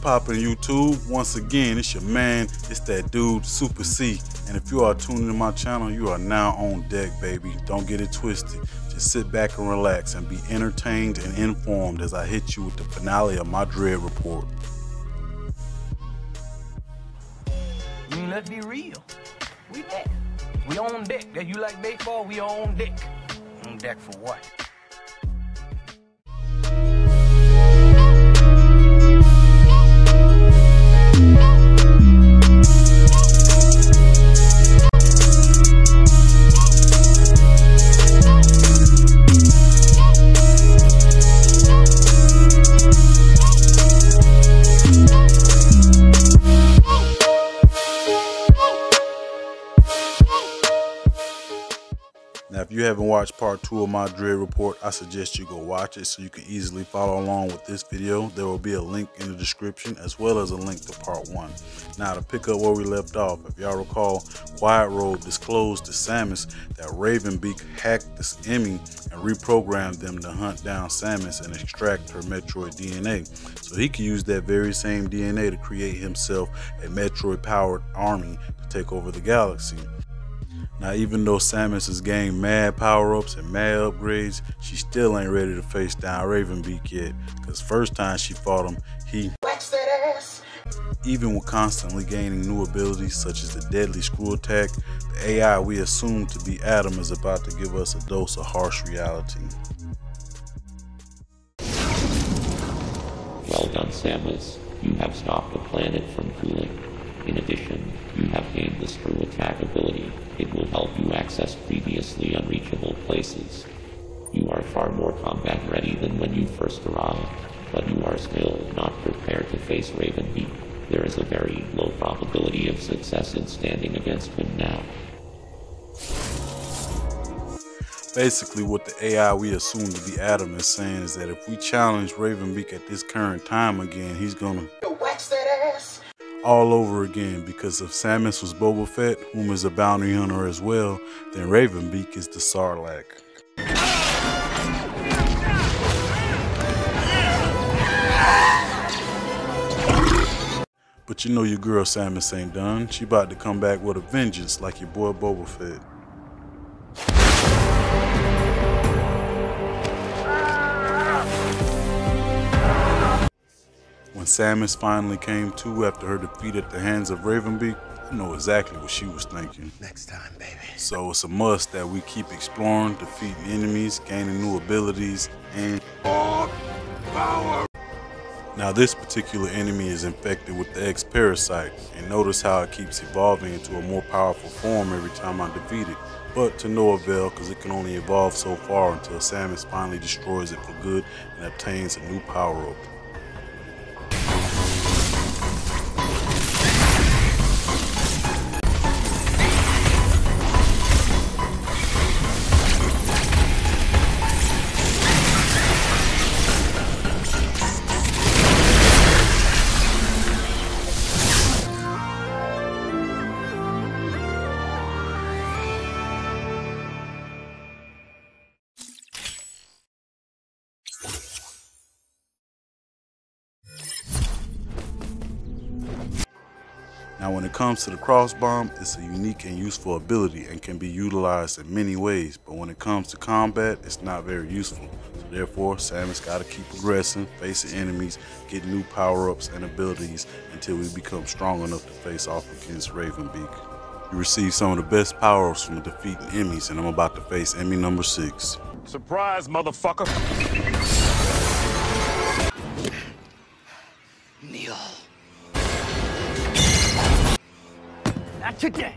poppin' YouTube? Once again, it's your man, it's that dude, Super C. And if you are tuning to my channel, you are now on deck, baby. Don't get it twisted. Just sit back and relax and be entertained and informed as I hit you with the finale of my Dread report. Let's be real. We deck. We on deck. That you like baseball, we on deck. On deck for what? Now, if you haven't watched part 2 of my Dread report, I suggest you go watch it so you can easily follow along with this video. There will be a link in the description as well as a link to part 1. Now, to pick up where we left off, if y'all recall, Quiet Robe disclosed to Samus that Beak hacked this Emmy and reprogrammed them to hunt down Samus and extract her Metroid DNA. So he could use that very same DNA to create himself a Metroid-powered army to take over the galaxy. Now, even though Samus has gained mad power-ups and mad upgrades, she still ain't ready to face down Beak yet, because first time she fought him, he waxed that ass. Even with constantly gaining new abilities such as the deadly screw attack, the AI we assume to be Adam is about to give us a dose of harsh reality. Well done, Samus. You have stopped the planet from cooling. In addition, you have gained the screw attack ability. It will help you access previously unreachable places. You are far more combat ready than when you first arrived, but you are still not prepared to face Beak. There is a very low probability of success in standing against him now. Basically, what the AI we assume to be Adam is saying is that if we challenge Beak at this current time again, he's gonna wax that ass all over again, because if Samus was Boba Fett, whom is a bounty hunter as well, then Beak is the Sarlacc. But you know your girl Samus ain't done. She about to come back with a vengeance like your boy Boba Fett. When Samus finally came to after her defeat at the hands of Beak, I know exactly what she was thinking. Next time, baby. So it's a must that we keep exploring, defeating enemies, gaining new abilities, and more power. Now, this particular enemy is infected with the X-Parasite, and notice how it keeps evolving into a more powerful form every time I defeat it. But to no avail, because it can only evolve so far until Samus finally destroys it for good and obtains a new power-up. Now, when it comes to the cross bomb, it's a unique and useful ability and can be utilized in many ways, but when it comes to combat, it's not very useful. So therefore, Samus gotta keep progressing, facing enemies, getting new power-ups and abilities until we become strong enough to face off against Beak. You receive some of the best power-ups from defeating enemies, and I'm about to face enemy number 6. Surprise, motherfucker! Kneel. Not today.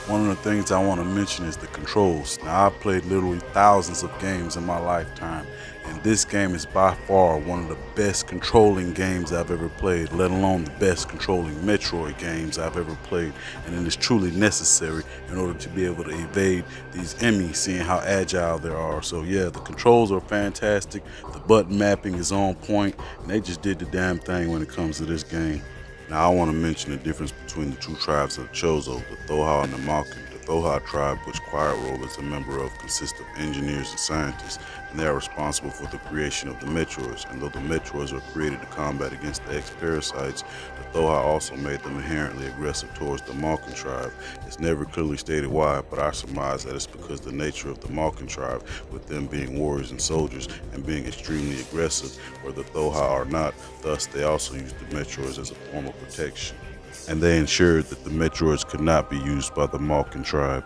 One of the things I want to mention is the controls. Now, I've played literally thousands of games in my lifetime, and this game is by far one of the best controlling games I've ever played, let alone the best controlling Metroid games I've ever played, and it is truly necessary in order to be able to evade these enemies, seeing how agile they are. So yeah, the controls are fantastic, the button mapping is on point, and they just did the damn thing when it comes to this game. Now, I want to mention the difference between the two tribes of Chozo, the Thoha and the Malkin. The Thoha tribe, which Quiet Roll is a member of, consists of engineers and scientists, and they are responsible for the creation of the Metroids. And though the Metroids were created to combat against the X-Parasites, the Thoha also made them inherently aggressive towards the Malkin tribe. It's never clearly stated why, but I surmise that it's because the nature of the Malkin tribe, with them being warriors and soldiers and being extremely aggressive, where the Thoha are not. Thus, they also used the Metroids as a form of protection, and they ensured that the Metroids could not be used by the Malkin tribe.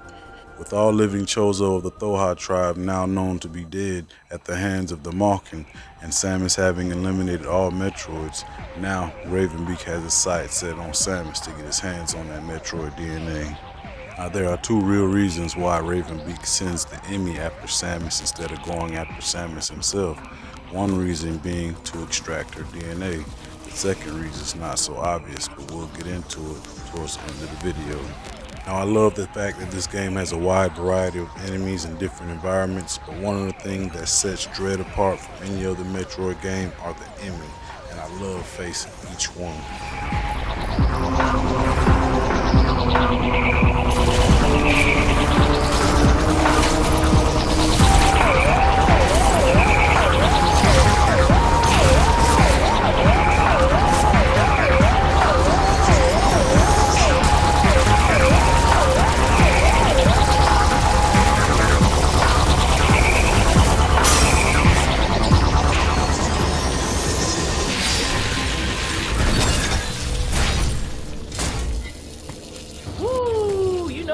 With all living Chozo of the Thoha tribe now known to be dead at the hands of the Malkin, and Samus having eliminated all Metroids, now Ravenbeak has his sights set on Samus to get his hands on that Metroid DNA. Now, there are two real reasons why Ravenbeak sends the Emmy after Samus instead of going after Samus himself. One reason being to extract her DNA. The second reason is not so obvious, but we'll get into it towards the end of the video. Now, I love the fact that this game has a wide variety of enemies in different environments, but one of the things that sets Dread apart from any other Metroid game are the Emmy, and I love facing each one.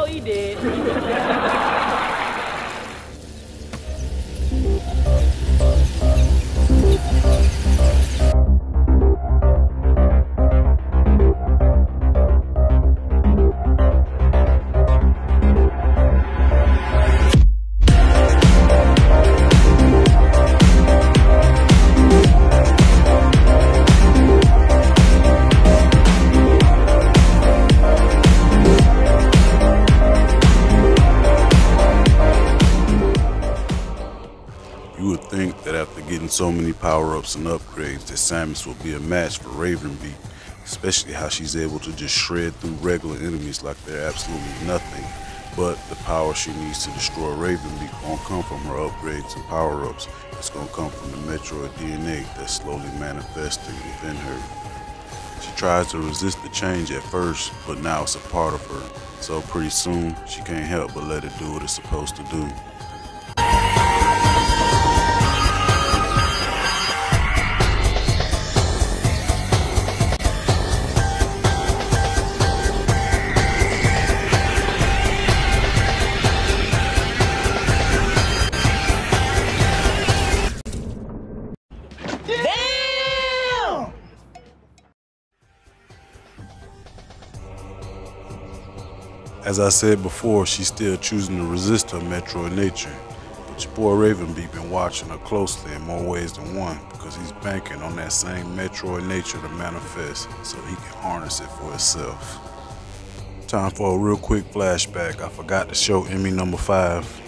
He did. You would think that after getting so many power-ups and upgrades that Samus would be a match for Ravenbeak, especially how she's able to just shred through regular enemies like they're absolutely nothing. But the power she needs to destroy Ravenbeak won't come from her upgrades and power-ups. It's going to come from the Metroid DNA that's slowly manifesting within her. She tries to resist the change at first, but now it's a part of her. So pretty soon, she can't help but let it do what it's supposed to do. As I said before, she's still choosing to resist her Metroid nature. But your boy Ravenbeak been watching her closely in more ways than one, because he's banking on that same Metroid nature to manifest so he can harness it for himself. Time for a real quick flashback. I forgot to show Emmy number 5.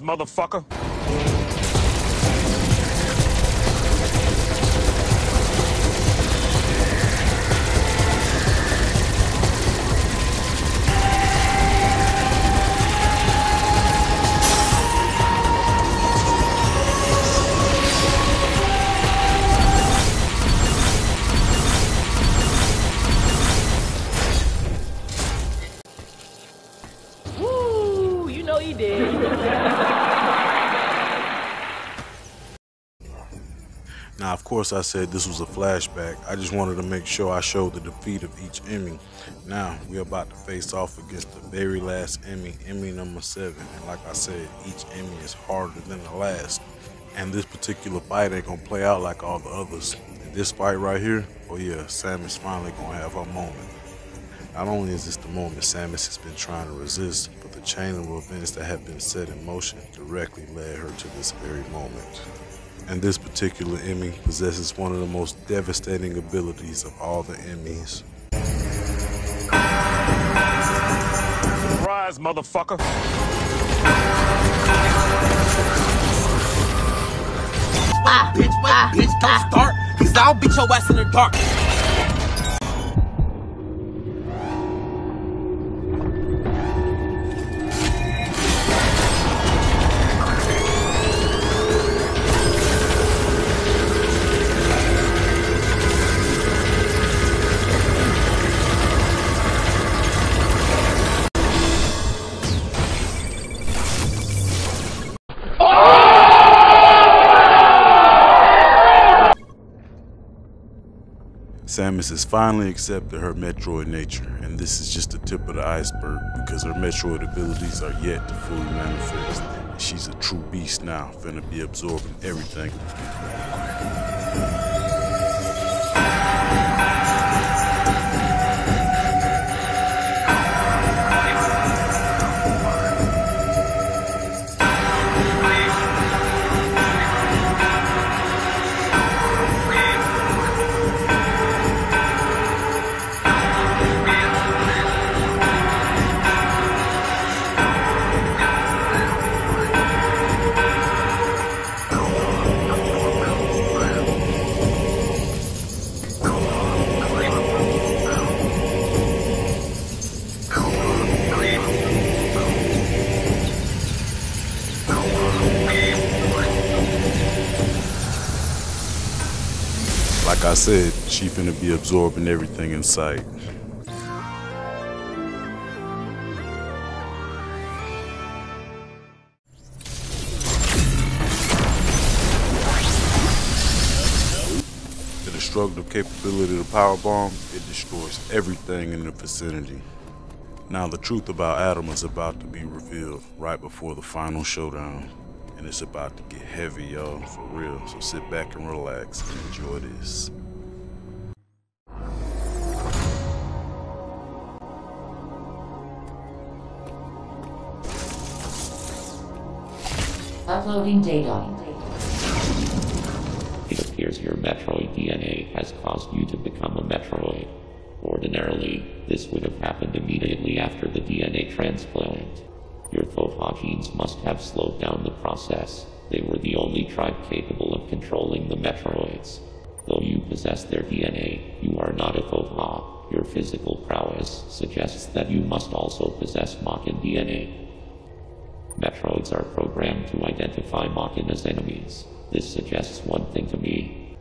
Motherfucker. Woo! You know he did. Now, of course, I said this was a flashback. I just wanted to make sure I showed the defeat of each Emmy. Now, we're about to face off against the very last Emmy, Emmy number 7. And like I said, each Emmy is harder than the last. And this particular fight ain't gonna play out like all the others. This fight right here, oh yeah, Samus finally gonna have her moment. Not only is this the moment Samus has been trying to resist, but the chain of events that have been set in motion directly led her to this very moment. And this particular Emmy possesses one of the most devastating abilities of all the Emmys. Surprise, motherfucker. Bitch, don't start, cause I'll beat your ass in the dark. Samus has finally accepted her Metroid nature, and this is just the tip of the iceberg because her Metroid abilities are yet to fully manifest. And she's a true beast now, finna be absorbing everything. Like I said, she finna be absorbing everything in sight. The destructive capability of the power bomb, it destroys everything in the vicinity. Now the truth about Adam is about to be revealed right before the final showdown. And it's about to get heavy, y'all, for real. So sit back and relax and enjoy this. Uploading data. It appears your Metroid DNA has caused you to become a Metroid. Ordinarily, this would have happened immediately after the DNA transplant. Your Foha genes must have slowed down the process. They were the only tribe capable of controlling the Metroids. Though you possess their DNA, you are not a Foha. Your physical prowess suggests that you must also possess Mockin DNA. Metroids are programmed to identify Mockin as enemies. This suggests one thing to me.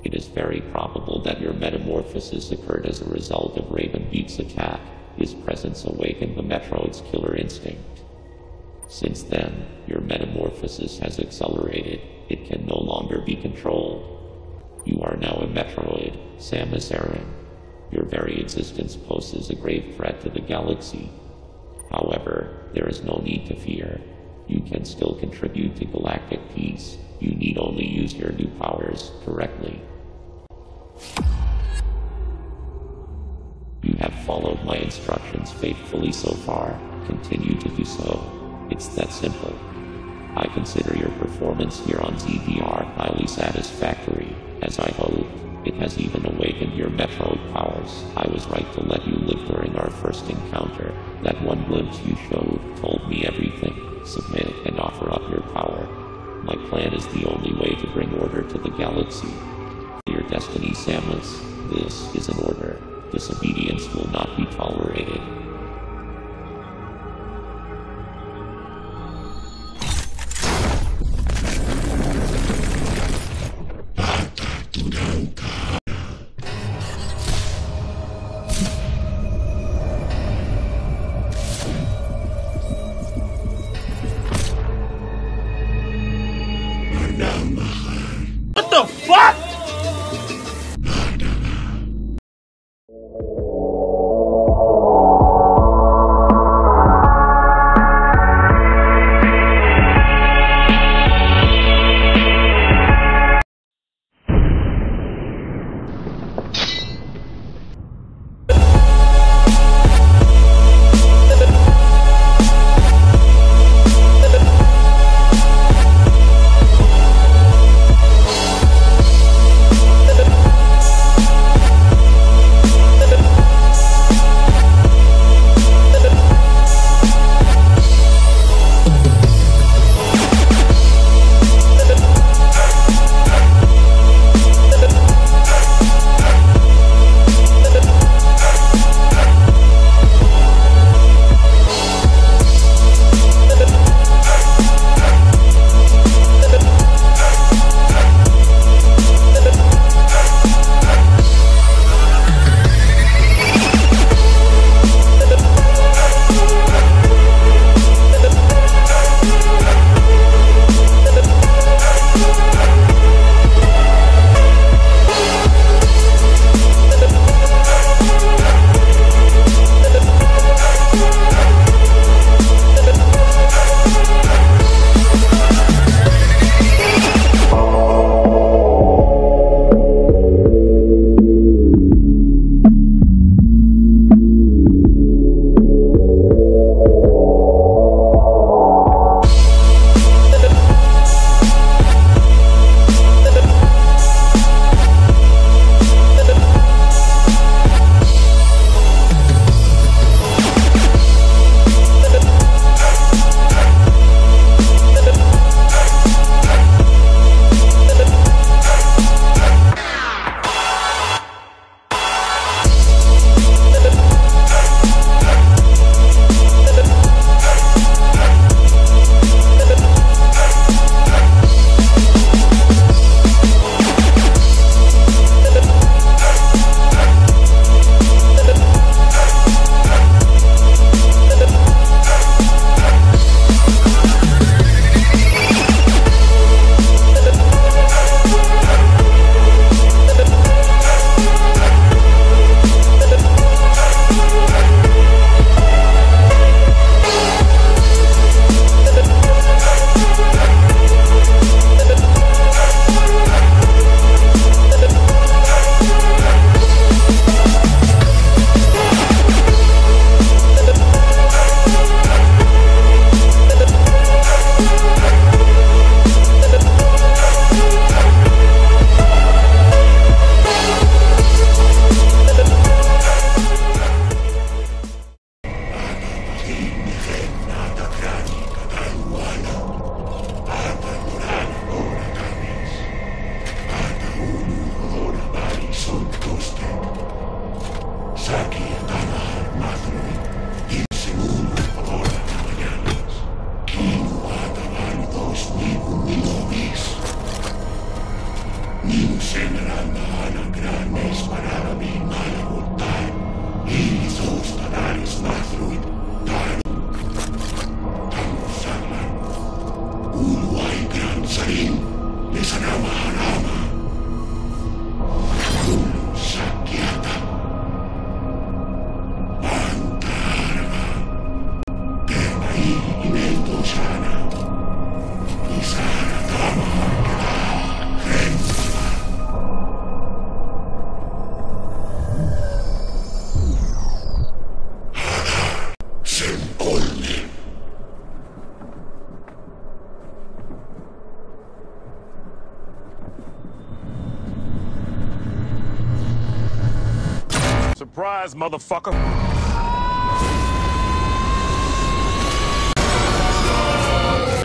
It is very probable that your metamorphosis occurred as a result of Raven Beak's attack. His presence awakened the Metroid's killer instinct. Since then, your metamorphosis has accelerated. It can no longer be controlled. You are now a Metroid, Samus Aran. Your very existence poses a grave threat to the galaxy. However, there is no need to fear. You can still contribute to galactic peace. You need only use your new powers correctly. You have followed my instructions faithfully so far. Continue to do so. It's that simple. I consider your performance here on ZVR highly satisfactory. As I hoped, it has even awakened your Metroid powers. I was right to let you live during our first encounter. That one glimpse you showed told me everything. Submit and offer up your power. My plan is the only way to bring order to the galaxy. Your destiny, Samus. This is an order. Disobedience will not be tolerated. What the fuck? Surprise, motherfucker.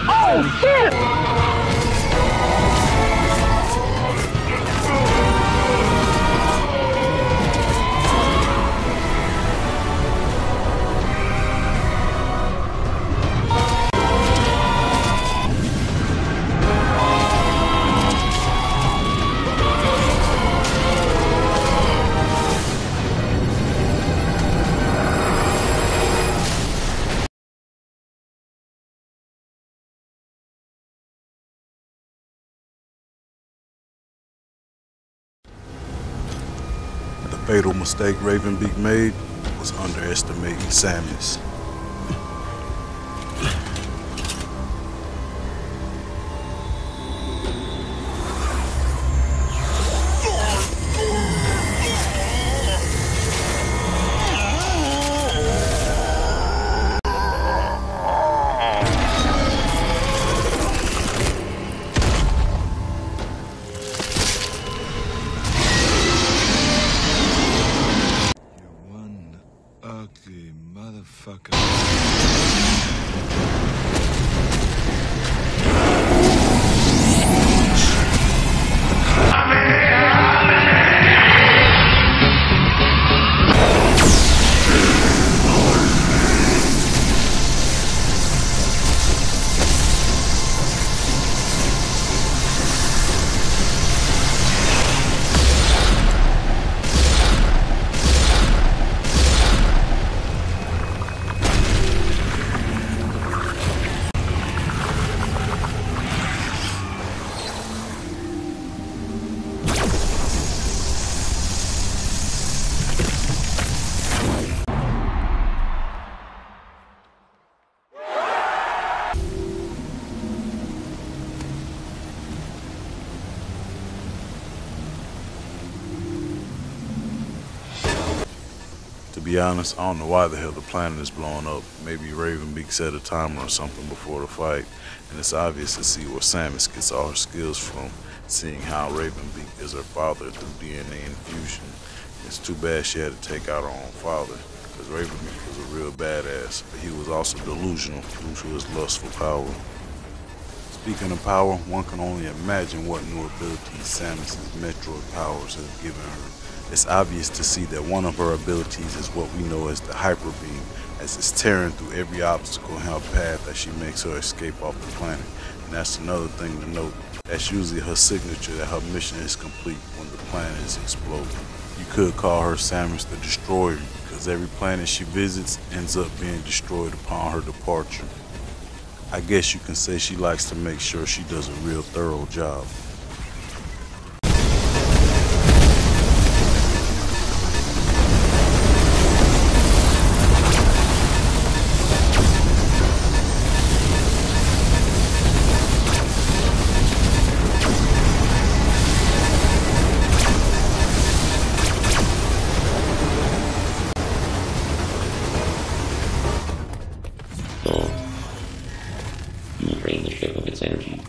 Oh, shit! The fatal mistake Raven Beak made was underestimating Samus. Ugly motherfucker. To be honest, I don't know why the hell the planet is blowing up. Maybe Raven Beak set a timer or something before the fight, and it's obvious to see where Samus gets all her skills from, seeing how Raven Beak is her father through DNA infusion. It's too bad she had to take out her own father, because Raven Beak was a real badass, but he was also delusional due to his lust for power. Speaking of power, one can only imagine what new abilities Samus's Metroid powers have given her. It's obvious to see that one of her abilities is what we know as the Hyper Beam, as it's tearing through every obstacle in her path as she makes her escape off the planet. And that's another thing to note. That's usually her signature that her mission is complete when the planet is exploding. You could call her Samus the Destroyer, because every planet she visits ends up being destroyed upon her departure. I guess you can say she likes to make sure she does a real thorough job. You will drain the ship of its energy.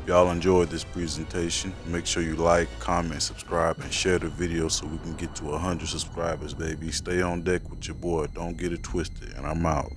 y'all enjoyed this presentation, make sure you like, comment, subscribe, and share the video so we can get to 100 subscribers, baby. Stay on deck with your boy. Don't get it twisted, and I'm out.